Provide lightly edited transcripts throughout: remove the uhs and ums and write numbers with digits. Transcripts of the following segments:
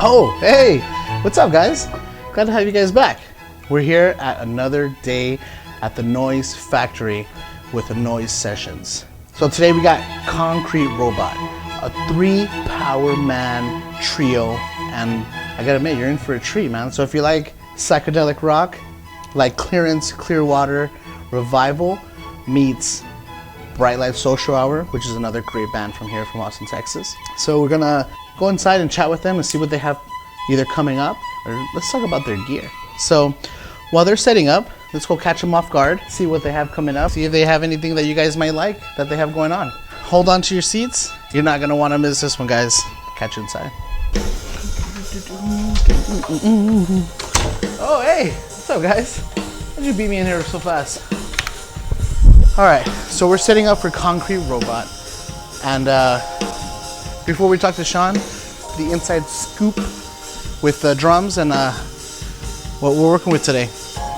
Oh, hey, what's up, guys? Glad to have you guys back. We're here at another day at the Noiz Factory with the Noiz Sessions. So today we got Concrete Robot, a 3-power man trio, and I gotta admit, you're in for a treat, man. So if you like psychedelic rock, like Clearance, Clearwater, Revival meets Bright Light Social Hour, which is another great band from here from Austin, Texas. So we're gonna go inside and chat with them and see what they have either coming up, or let's talk about their gear. So while they're setting up, let's go catch them off guard, see what they have coming up, see if they have anything that you guys might like that they have going on. Hold on to your seats. You're not gonna wanna miss this one, guys. Catch you inside. Oh, hey, what's up, guys? How'd you beat me in here so fast? All right, so we're setting up for Concrete Robot. And before we talk to Sean, the inside scoop with the drums and what we're working with today.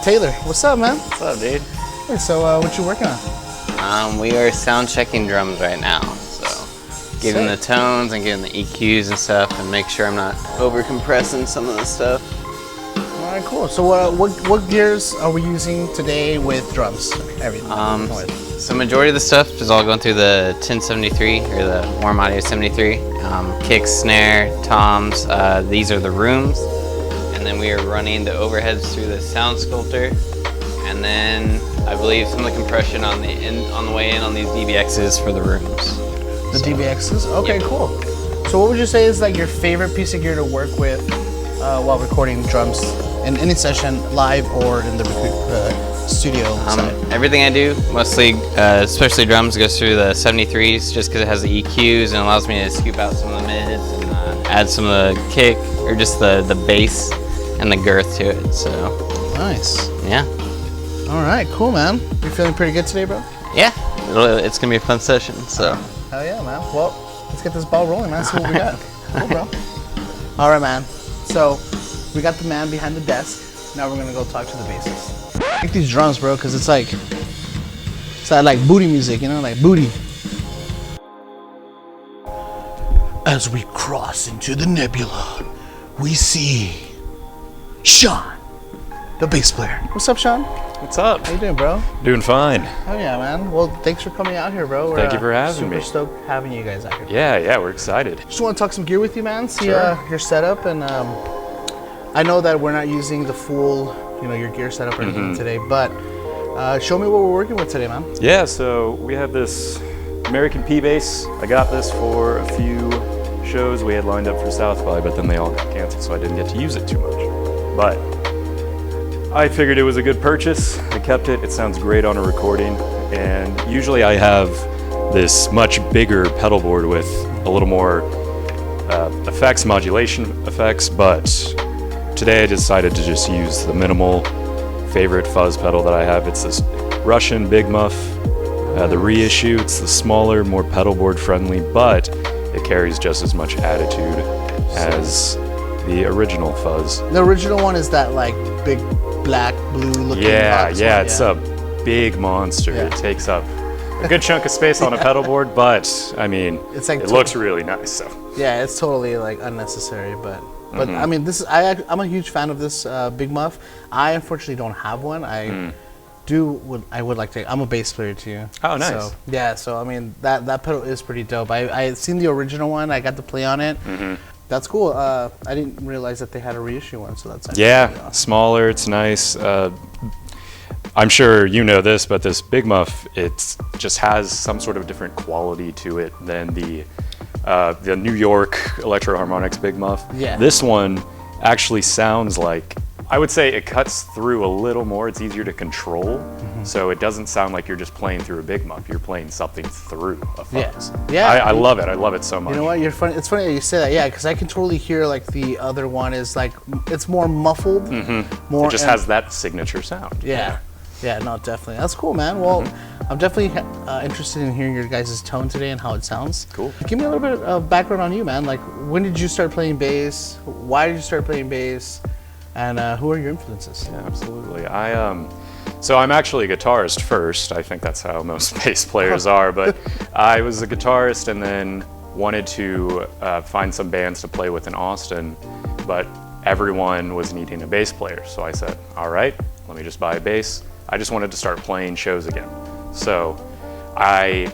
Taylor, what's up, man? What's up, dude? Hey, so what you working on? We are sound checking drums right now. So getting the tones and getting the EQs and stuff, and make sure I'm not over compressing some of the stuff. All right, cool. So what gears are we using today with drums? Everything. So majority of the stuff is all going through the 1073 or the Warm Audio 73. Kicks, snare, toms. These are the rooms, and then we are running the overheads through the sound sculptor, and then I believe some of the compression on the way in on these DBXs for the rooms. The DBXs? Okay, cool. So what would you say is like your favorite piece of gear to work with while recording drums in any session, live or in the studio side? Everything I do, mostly, especially drums, goes through the 73s just because it has the EQs and allows me to scoop out some of the mids and add some of the kick or just the bass and the girth to it. So nice. Yeah. All right, cool, man. You feeling pretty good today, bro? Yeah, it's gonna be a fun session. So. Hell yeah, man. Well, let's get this ball rolling, man. See what we got. Cool, bro. All right, man. So we got the man behind the desk. Now we're gonna go talk to the bassist. I like these drums, bro, because it's like booty music, you know, like booty. As we cross into the nebula, we see Sean, the bass player. What's up, Sean? What's up? How you doing, bro? Doing fine. Oh yeah, man. Well, thanks for coming out here, bro. Thank you for having me. Super stoked having you guys out here. Yeah, we're excited. Just want to talk some gear with you, man. See your setup, and I know that we're not using the full, your gear setup or anything today, but show me what we're working with today, man. Yeah, so we have this American P bass. I got this for a few shows we had lined up for South by, but then they all got canceled, so I didn't get to use it too much. But I figured it was a good purchase. I kept it. It sounds great on a recording. And usually I have this much bigger pedal board with a little more modulation effects, but today I decided to just use the minimal favorite fuzz pedal that I have. It's this Russian Big Muff, the reissue. It's the smaller, more pedal board friendly, but it carries just as much attitude as the original fuzz. The original one is that like big black, blue looking box yeah, one, it's a big monster. Yeah. It takes up a good chunk of space on a pedal board, but I mean, it's like it looks really nice. So yeah, it's totally like unnecessary, but I mean, I'm a huge fan of this Big Muff. I unfortunately don't have one. I would like to. I'm a bass player too. Oh, nice. So, yeah, so I mean that pedal is pretty dope. I seen the original one. I got to play on it. That's cool. I didn't realize that they had a reissue one, so that's actually really awesome. Smaller. It's nice. I'm sure you know this, but this Big Muff, it just has some sort of different quality to it than the New York Electro Harmonics Big Muff. Yeah. This one actually sounds like, I would say it cuts through a little more. It's easier to control, so it doesn't sound like you're just playing through a Big Muff. You're playing something through a fuzz. Yeah. I love it. I love it so much. You know what? It's funny that you say that. Yeah, because I can totally hear like the other one is like it's more muffled. More. It just has that signature sound. Yeah. Yeah. No, definitely. That's cool, man. Well, I'm definitely interested in hearing your guys' tone today and how it sounds. Cool. Give me a little bit of background on you, man. Like, when did you start playing bass? Why did you start playing bass? And who are your influences? Yeah, absolutely. So I'm actually a guitarist first. I think that's how most bass players are. But I was a guitarist and then wanted to find some bands to play with in Austin. but everyone was needing a bass player. So I said, all right, let me just buy a bass. I just wanted to start playing shows again. So I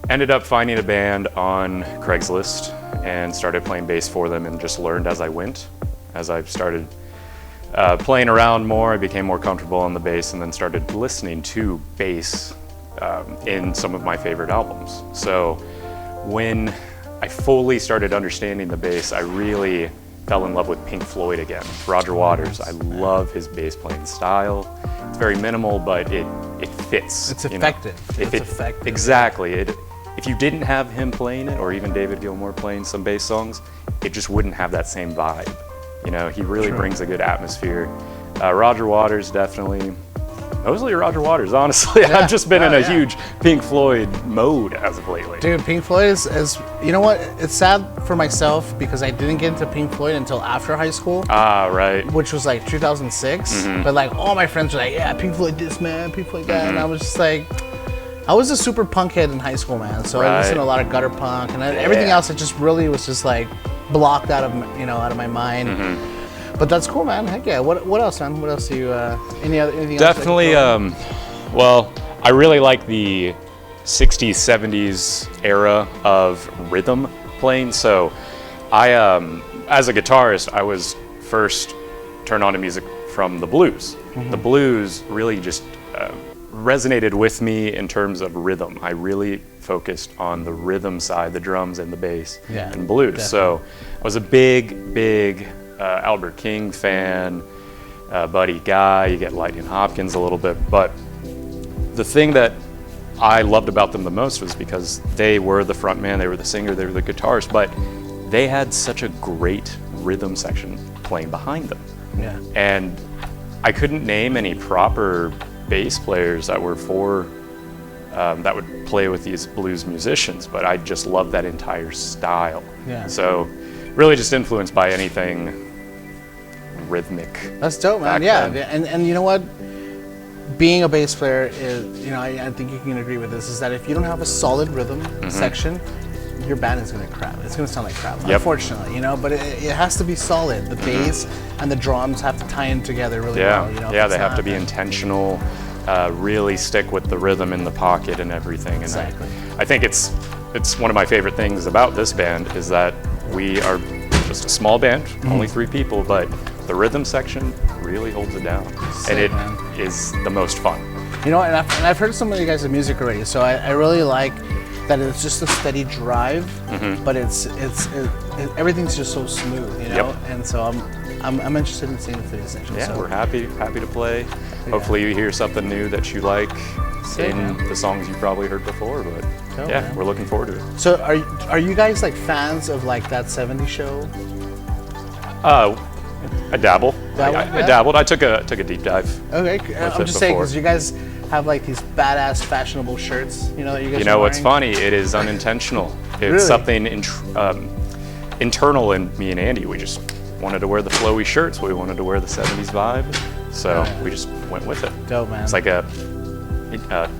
ended up finding a band on Craigslist and started playing bass for them and just learned as I went. As I started playing around more, I became more comfortable on the bass and then started listening to bass in some of my favorite albums. So when I fully started understanding the bass, I really fell in love with Pink Floyd again. Roger Waters, I love his bass playing style. It's very minimal, but it fits. It's effective. It's effective. Exactly. If you didn't have him playing it, or even David Gilmour playing some bass songs, it just wouldn't have that same vibe. You know, he really brings a good atmosphere. Roger Waters, definitely. Mostly Roger Waters, honestly. Yeah. I've just been in a huge Pink Floyd mode as of lately. Dude, Pink Floyd is, you know what? It's sad for myself because I didn't get into Pink Floyd until after high school. Ah, right. Which was like 2006. But like all my friends were like, yeah, Pink Floyd this, man, Pink Floyd that. And I was just like, I was a super punk head in high school, man. So I listened to a lot of gutter punk and everything else. It just really was just like blocked out of my mind. But that's cool, man. Heck yeah. What else, man? What else do you? Anything Definitely. else? Well, I really like the '60s, '70s era of rhythm playing. So, I, as a guitarist, I was first turned on to music from the blues. The blues really just resonated with me in terms of rhythm. I really focused on the rhythm side, the drums and the bass and blues. Definitely. So, I was a big Albert King fan, Buddy Guy, you get Lightning Hopkins a little bit, but the thing that I loved about them the most was because they were the front man, they were the singer, they were the guitarist, but they had such a great rhythm section playing behind them. Yeah. And I couldn't name any proper bass players that were that would play with these blues musicians, but I just loved that entire style. Yeah. So really just influenced by anything rhythmic. That's dope, man. Yeah, and you know what? Being a bass player is, you know, I think you can agree with this, is that if you don't have a solid rhythm section, your band is gonna crap. It's gonna sound like crap, unfortunately, you know. But it has to be solid. The bass and the drums have to tie in together really well. You know, they have to be intentional. Really stick with the rhythm in the pocket and everything. And I think it's one of my favorite things about this band is that we are just a small band, only 3 people, but the rhythm section really holds it down. Sick, and it man. is the most fun. You know, and I've heard some of you guys' music already, so I really like that it's just a steady drive, but it's everything's just so smooth, you know. And so I'm interested in seeing the video section. Yeah, so. we're happy to play. Hopefully you hear something new that you like in the songs you probably heard before, but man. We're looking forward to it. So are you guys like fans of like that '70s show? I dabble. I dabbled. I took a deep dive. Okay, I'm just saying because you guys have like these badass fashionable shirts, you know, that you guys. You know what's funny? It is unintentional. It's something internal in me and Andy. We just wanted to wear the flowy shirts. We wanted to wear the '70s vibe, so we just went with it. Dope, man. It's like a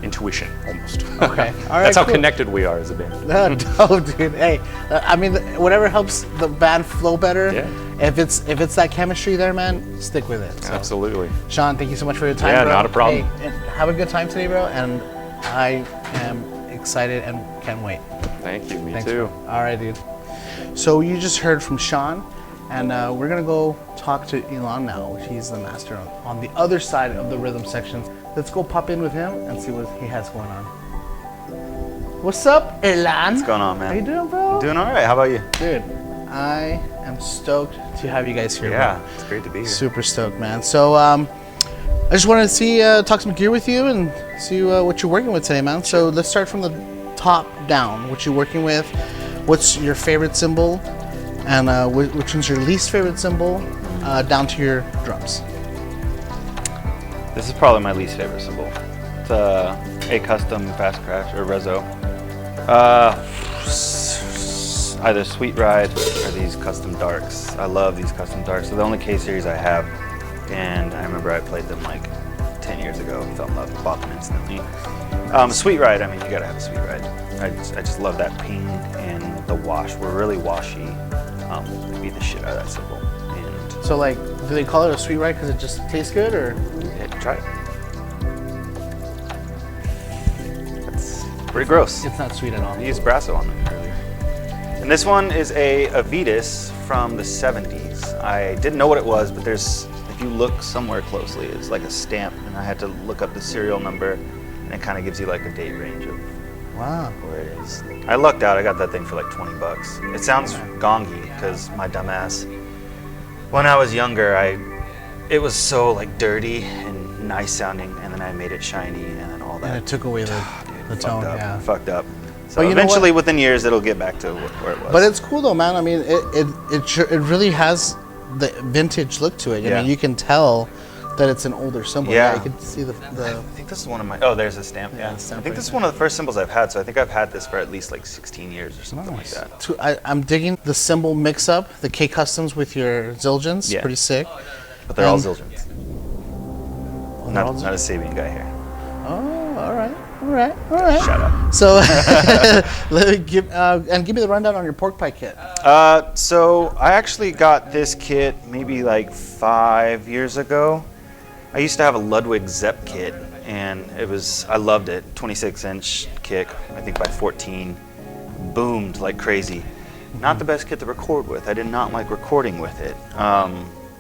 intuition almost. Okay, all right. That's how connected we are as a band. Dope, dude. Hey, I mean, whatever helps the band flow better. Yeah. If it's that chemistry there, man, stick with it. So. Absolutely. Sean, thank you so much for your time, bro. Yeah, not a problem. Hey, and have a good time today, bro. And I am excited and can't wait. Thank you. Me Thanks, too. Bro. All right, dude. So you just heard from Sean, and we're gonna go talk to Elon now. He's the master on the other side of the rhythm section. Let's go pop in with him and see what he has going on. What's up, Elon? What's going on, man? How you doing, bro? Doing all right. How about you? Dude, I am stoked to have you guys here. Yeah, bro. it's great to be here. Super stoked, man. So I just wanted to see, talk some gear with you and see what you're working with today, man. So let's start from the top down. What you're working with, what's your favorite cymbal, and which one's your least favorite cymbal, down to your drums. This is probably my least favorite cymbal. It's a custom Fast Crash or Rezo. Either Sweet Ride or these custom darks. I love these custom darks. They're the only K series I have, and I remember I played them like 10 years ago. Fell in love, bought them instantly. Sweet Ride. I mean, you gotta have a Sweet Ride. I just love that ping and the wash. We're really washy. We beat the shit out of that cymbal. So like, do they call it a sweet ride because it just tastes good, or? Yeah, try it. It's pretty gross. It's not sweet at all. I used Brasso on it earlier. And this one is a Avitas from the 70s. I didn't know what it was, but there's, if you look somewhere closely, it's like a stamp, and I had to look up the serial number, and it kind of gives you like a date range of Wow. where it is. I lucked out. I got that thing for like 20 bucks. It sounds gongy because my dumbass, when I was younger, it was so like dirty and nice sounding, and then I made it shiny and then all that. And it took away the tone. Yeah. Fucked up. So But you know eventually, what? within years, it'll get back to where it was. But it's cool though, man. I mean, it really has the vintage look to it. I Yeah. mean, you can tell that it's an older symbol. Yeah. You can see the. I think this is one of my. Oh, there's a stamp. Yeah, Yeah. the stamp I think right this is there. one of the first symbols I've had. So I think I've had this for at least like 16 years or something like that. I'm digging the symbol mix up, the K customs with your Zildjians. Yeah. Pretty sick. But they're all And- Zildjians. they're all Not a Sabian guy here. Oh, all right. Shout out. So, let me give me the rundown on your pork pie kit. So I actually got this kit maybe like 5 years ago. I used to have a Ludwig Zepp kit, and I loved it. 26-inch kick, I think by 14, boomed like crazy. Not the best kit to record with. I did not like recording with it.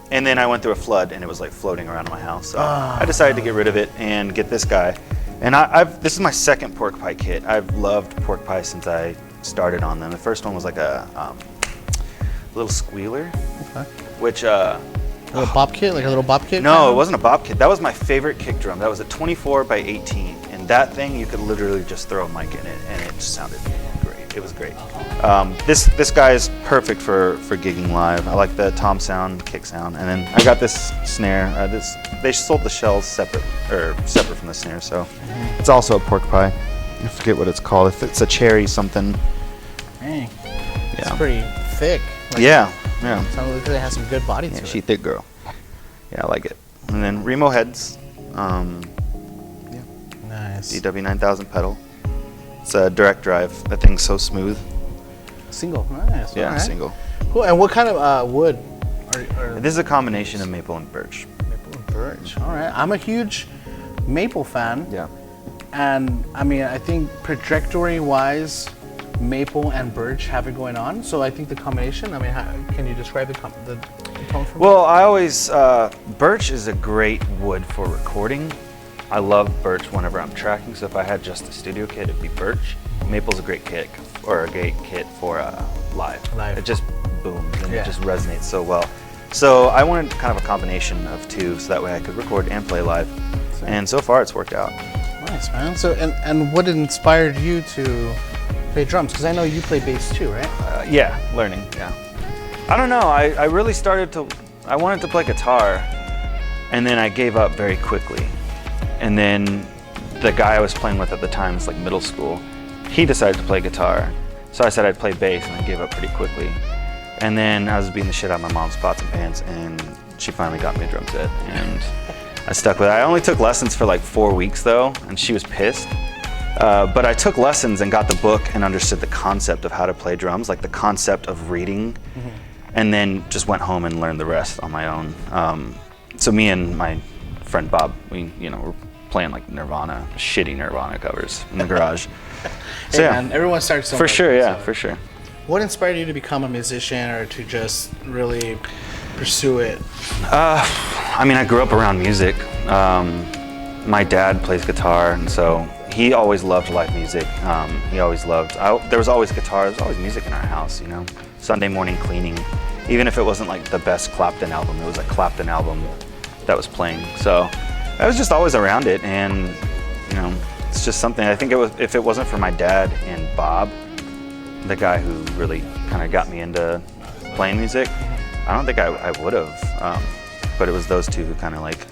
And then I went through a flood, and it was like floating around in my house. So I decided to get rid of it and get this guy. And this is my second pork pie kit. I've loved pork pie since I started on them. The first one was like a little squealer, which A little bop kit, like a little bop kit? no, kind it of? wasn't a bop kit. That was my favorite kick drum. That was a 24 by 18, and that thing you could literally just throw a mic in it, and it just sounded great. It was great. This guy is perfect for gigging live. I like the tom sound, kick sound, and then I got this snare. They sold the shells separate from the snare, so it's also a pork pie. I forget what it's called. It's a cherry something. Dang. It's Yeah. pretty thick. Like, Yeah. Sounds like it has some good body to Yeah, it. she thick girl. Yeah, I like it. And then Remo heads. Nice. DW9000 pedal. It's a direct drive. That thing's so smooth. Single. Nice. Yeah, All right. single. Cool. And what kind of wood are This is a combination of maple and birch. maple and birch? All right. I'm a huge maple fan. Yeah. And I mean, I think trajectory-wise, maple and birch have it going on. So I think the combination. I mean, can you describe the tone for me? Well, I always birch is a great wood for recording. I love birch whenever I'm tracking. So if I had just a studio kit, it'd be birch. Maple's a great kit for live. Live. It just booms and Yeah. it just resonates so well. So I wanted kind of a combination of two, so that way I could record and play live. And so far, it's worked out. Nice, man. So and what inspired you to play drums? Because I know you play bass too, right? Yeah, learning. Yeah. I don't know. I really I wanted to play guitar, and then I gave up very quickly. And then the guy I was playing with at the time, it's like middle school, he decided to play guitar. So I said I'd play bass, and I gave up pretty quickly. And then I was beating the shit out of my mom's pots and pans, and she finally got me a drum set, and I stuck with it. I only took lessons for like 4 weeks though, and she was pissed. But I took lessons and got the book and understood the concept of how to play drums, like the concept of reading, and then just went home and learned the rest on my own. So me and my friend Bob, we were playing like Nirvana, shitty Nirvana covers in the garage. So Hey, yeah, man, everyone starts somewhere. for sure, yeah, So for sure. What inspired you to become a musician or to just really pursue it? I mean, I grew up around music. My dad plays guitar, and so he always loved live music. He always loved. There was always guitar. There was always music in our house. Sunday morning cleaning, even if it wasn't like the best Clapton album, it was a Clapton album that was playing. So I was just always around it, and it's just something. I think if it wasn't for my dad and Bob, the guy who really kind of got me into playing music, I don't think I would have. But it was those two who kind of like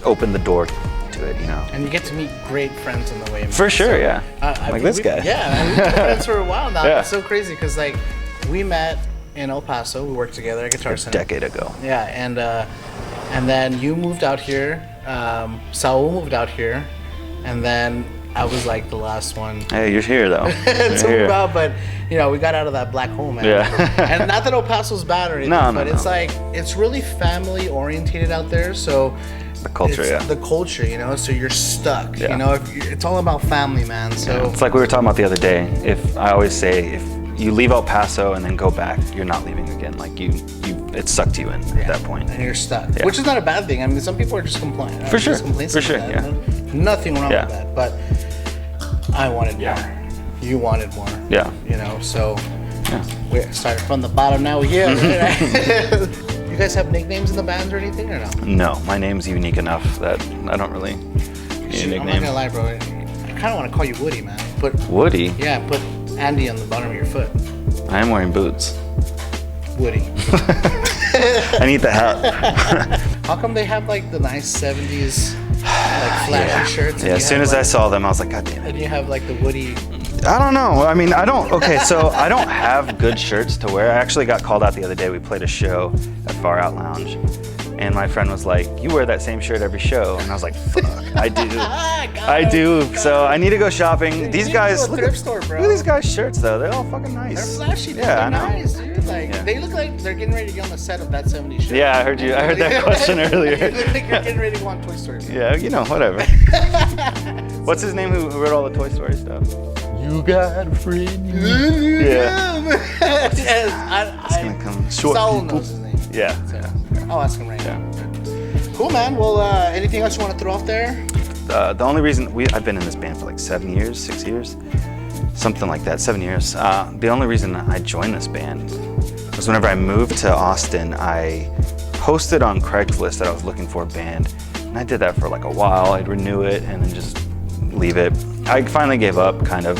opened the door to it, And you get to meet great friends on the way. Man. For sure, So, yeah. Like this guy. Yeah, we've been friends for a while now. Yeah. It's so crazy because like we met in El Paso. We worked together at Guitar A Center. decade ago. Yeah, and then you moved out here. Saul moved out here, and then I was like the last one Hey, you're here though. to You're move out. But you know, we got out of that black hole, man. Yeah. And not that El Paso's bad or anything, No, but no. it's like, it's really family orientated out there. So The culture, it's yeah. the culture, you know, so you're stuck, Yeah. you know, it's all about family, man. So It's like we were talking about the other day. If I always say, if you leave El Paso and then go back, you're not leaving again. Like it sucked you in at that point. and you're stuck, Yeah. which is not a bad thing. I mean, some people are just complaining. For sure. For sure, That. yeah. Nothing wrong Yeah. with that, but I wanted more. You wanted more. Yeah. You know, so Yeah. we started from the bottom. Now we're here. Right? You guys have nicknames in the band or anything, or no? No, my name's unique enough that I don't really need a I'm nickname. not gonna lie, bro. I kind of want to call you Woody, man. Put Woody? put Andy on the bottom of your foot. I am wearing boots. Woody. I need the hat. How come they have like the nice 70s like flashy shirts? and Yeah, you as soon have, as I like, saw them, I was like, God damn it. and you have like the Woody. I don't know. I mean, okay, so I don't have good shirts to wear. I actually got called out the other day. We played a show at Far Out Lounge. And my friend was like, you wear that same shirt every show. And I was like, fuck, I do. I do. So I need to go shopping. These You guys, need to go to a thrift store, bro. look at these guys' shirts though. They're all fucking nice. They're flashy, dude. Yeah, They're I know. nice, dude. Like Yeah. they look like they're getting ready to get on the set of that 70s show. Yeah, I heard that question earlier. They look like you're getting ready to go on Toy Story. Yeah, you know, whatever. What's his name who wrote all the Toy Story stuff? You got a friend. Yeah. Yes, It's gonna come short Saul people. knows his name. Yeah. So, Yeah. I'll ask him right Yeah. now. Cool, man. Well, anything else you want to throw off there? The only reason I've been in this band for like 6 years, something like that, 7 years. The only reason I joined this band was whenever I moved to Austin, I posted on Craigslist that I was looking for a band, and I did that for like a while. I'd renew it and then just leave it. I finally gave up, kind of,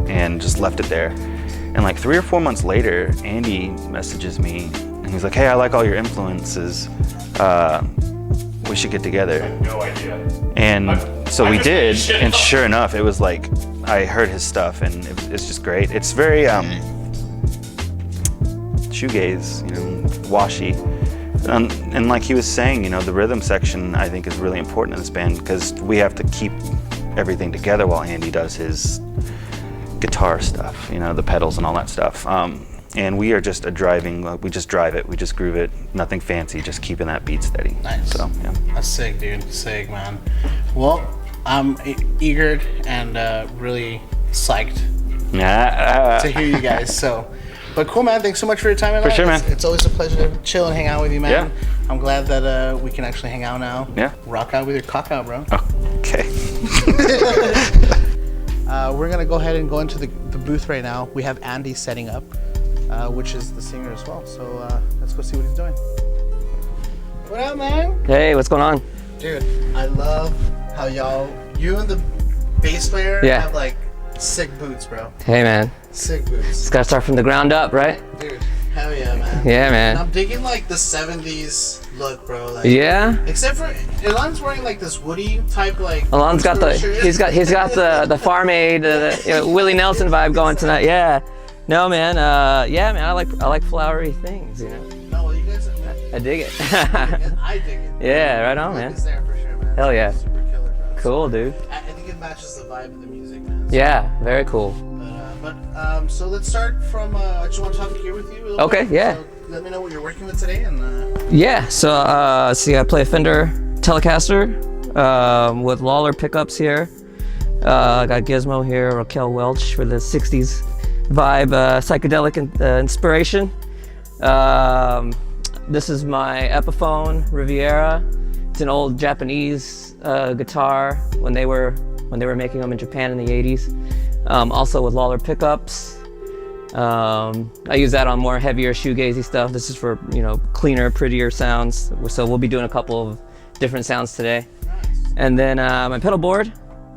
and just left it there. And like 3 or 4 months later, Andy messages me, and he's like, "Hey, I like all your influences. We should get together." No idea. And so I we just made did, shit and up. sure enough, it was like, I heard his stuff, and it's just great. It's very shoegaze, you know, washy. And like he was saying, you know, the rhythm section I think is really important in this band because we have to keep everything together while Andy does his guitar stuff, you know, the pedals and all that stuff. And we are just we just drive it, we just groove it, nothing fancy, just keeping that beat steady. Nice. So, yeah. That's sick, dude. Sick, man. Well, I'm eager and really psyched to hear you guys. So, but cool, man. Thanks so much for your time. For sure, man. It's always a pleasure to chill and hang out with you, man. Yeah. I'm glad that we can actually hang out now. Yeah. Rock out with your cock out, bro. Okay. We're gonna go ahead and go into the booth right now. We have Andy setting up, which is the singer as well. So let's go see what he's doing. What up, man? Hey, what's going on? Dude, I love how you and the bass player Yeah. have like sick boots, bro. Hey, man. Sick boots. Just gotta start from the ground up, right? Dude, hell yeah, man. Yeah, And man. I'm digging like the 70s look, bro. Like, Yeah. Except for Elon's wearing like this Woody type like. Alon's got the shirt. he's got the farm aid, Willie Nelson vibe going tonight. Yeah. No, man. Yeah, man. I like flowery things. You know. No, well, you guys. I dig it. I dig it. Yeah, right on, The look man. is there for sure, man. Hell yeah. Super killer, bro. Cool, dude. I think it matches the vibe of the music, man. So, Yeah. Very cool. So let's start from. I just want to talk gear with you. A little Okay, bit. yeah. So let me know what you're working with today, and. Yeah. So see, I play a Fender Telecaster with Lawler pickups here. I got Gizmo here, Raquel Welch for the '60s vibe, psychedelic inspiration. This is my Epiphone Riviera. It's an old Japanese guitar when they were making them in Japan in the '80s. Also with Lawler pickups. I use that on more heavier shoegazy stuff. This is for, you know, cleaner, prettier sounds. So we'll be doing a couple of different sounds today. And then my pedal board,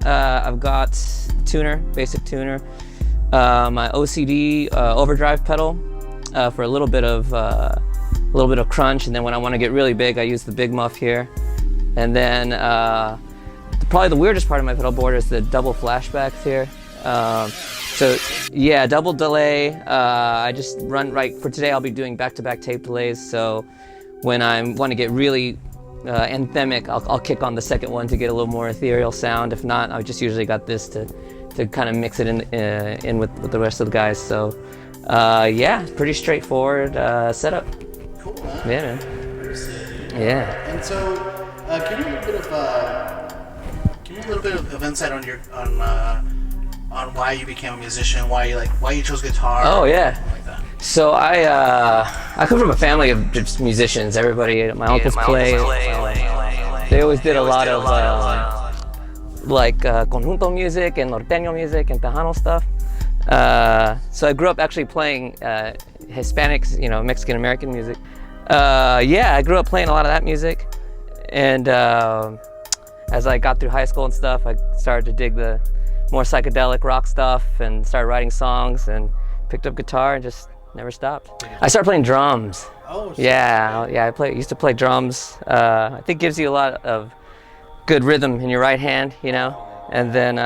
I've got tuner, basic tuner. My OCD overdrive pedal for a little bit of crunch. And then when I want to get really big, I use the Big Muff here. And then probably the weirdest part of my pedal board is the double flashbacks here. So yeah, double delay. I just run right for today. I'll be doing back-to-back tape delays. So when I want to get really anthemic, I'll kick on the second one to get a little more ethereal sound. If not, I just usually got this to kind of mix it in with the rest of the guys. So Yeah, pretty straightforward setup. Cool, man. Yeah, man. Yeah. And so, give me a little bit of insight on on why you became a musician, why you chose guitar. Oh yeah. Like that. So I come from a family of just musicians. Everybody, my uncles play. They always did a lot of like conjunto music and norteño music and tejano stuff. So I grew up actually playing Hispanic, Mexican American music. Yeah, I grew up playing a lot of that music, and as I got through high school and stuff, I started to dig the more psychedelic rock stuff and started writing songs and picked up guitar and just never stopped. I started playing drums. Oh, yeah, I used to play drums. I think gives you a lot of good rhythm in your right hand, and then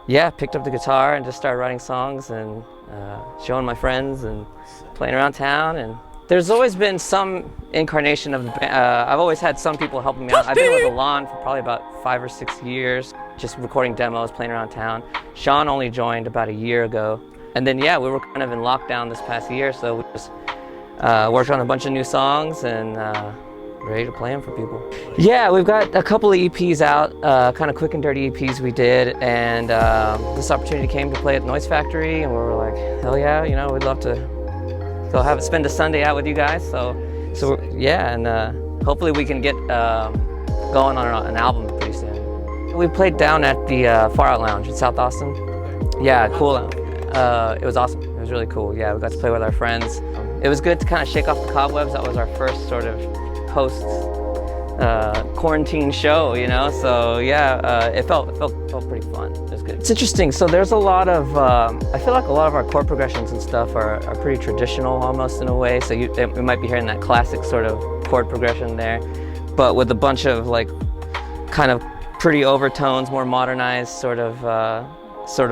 yeah, picked up the guitar and just started writing songs and showing my friends and playing around town. And there's always been some incarnation of the band. I've always had some people helping me out. I've been with Alon for probably about 5 or 6 years, just recording demos, playing around town. Sean only joined about a year ago. And then, yeah, we were kind of in lockdown this past year, so we just worked on a bunch of new songs and ready to play them for people. Yeah, we've got a couple of EPs out, kind of quick and dirty EPs we did, and this opportunity came to play at Noiz Faktory, and we were like, hell yeah, we'd love to go spend a Sunday out with you guys. So yeah, and hopefully we can get going on an album pretty soon. We played down at the Far Out Lounge in South Austin. Yeah, cool. It was awesome. It was really cool. Yeah, we got to play with our friends. It was good to kind of shake off the cobwebs. That was our first sort of post quarantine show, So yeah, it felt pretty fun. It was good. It's interesting. So there's a lot of I feel like a lot of our chord progressions and stuff are pretty traditional almost in a way. So we might be hearing that classic sort of chord progression there, but with a bunch of like kind of pretty overtones, more modernized sort of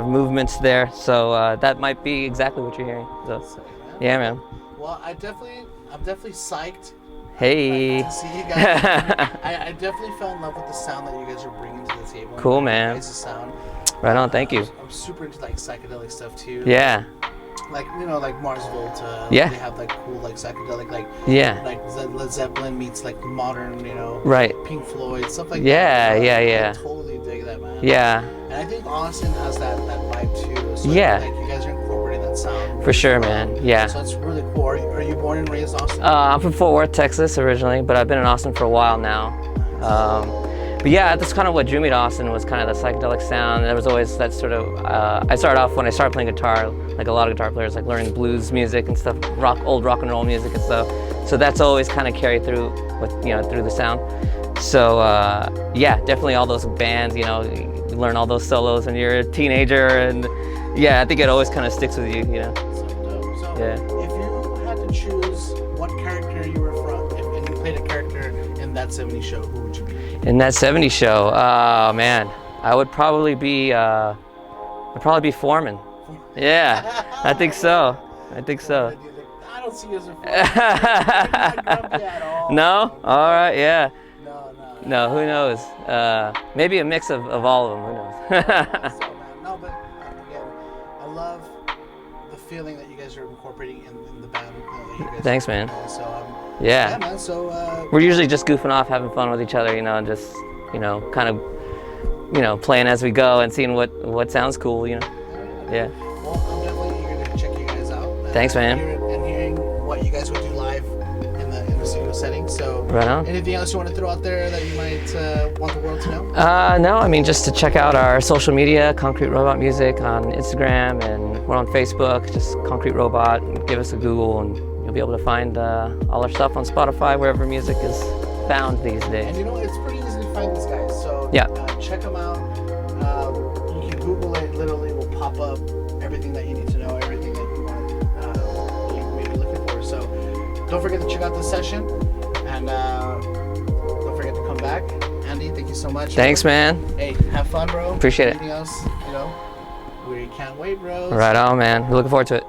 movements there. So that might be exactly what you're hearing. So, yeah, man. Well, I'm definitely psyched. Hey. To see you guys. I definitely fell in love with the sound that you guys are bringing to the table. Cool, man. It's the sound. Right on. Thank you. I'm super into like psychedelic stuff too. Yeah. Like like Mars Volta. Yeah. They have like cool like psychedelic like. Yeah. Like Led Zeppelin meets like modern right. Pink Floyd stuff like that. Yeah. I totally dig that, man. Yeah. And I think Austin has that vibe too. So yeah. Like you guys are incorporating that sound. For sure, man. Yeah. So it's really cool. Are you born and raised in Austin? I'm from Fort Worth, Texas originally, but I've been in Austin for a while now. But yeah, that's kind of what drew me to Austin was kind of the psychedelic sound. There was always that sort of, I started off when I started playing guitar, like a lot of guitar players, like learning blues music and stuff, old rock and roll music and stuff. So that's always kind of carried through with, through the sound. So yeah, definitely all those bands, you learn all those solos when you're a teenager, and yeah, I think it always kind of sticks with you, So dope. So Yeah. if you had to choose what character you were from, and you played a character in that 70s show, who would you be? In that 70s show, man, I would probably be Foreman. Yeah, I think so. I don't see you as a Foreman. You're not grumpy at all. No? All right, yeah. No. No, who knows? Maybe a mix of all of them, who knows? So, man, no, but again, I love the feeling that you guys are incorporating in the band. That you guys Thanks, man. So, Yeah. man. So We're usually just goofing off, having fun with each other, and just, kind of, playing as we go and seeing what sounds cool, Yeah. well, I'm definitely eager to check you guys out. Thanks, man. And hearing what you guys would do live in the studio setting. So, Right on. anything else you want to throw out there that you might want the world to know? No, I mean, just to check out our social media, Concrete Robot Music on Instagram, and we're on Facebook, just Concrete Robot. Give us a Google, and you'll be able to find all our stuff on Spotify, wherever music is found these days. And it's pretty easy to find these guys. So Yeah. Check them out. You can Google it. Literally, will pop up everything that you need to know, everything that you want, you may be looking for. So don't forget to check out the session, and don't forget to come back. Andy, thank you so much. Thanks, man. Hey, have fun, bro. Appreciate it. Anything else? We can't wait, bro. Right on, man. We're looking forward to it.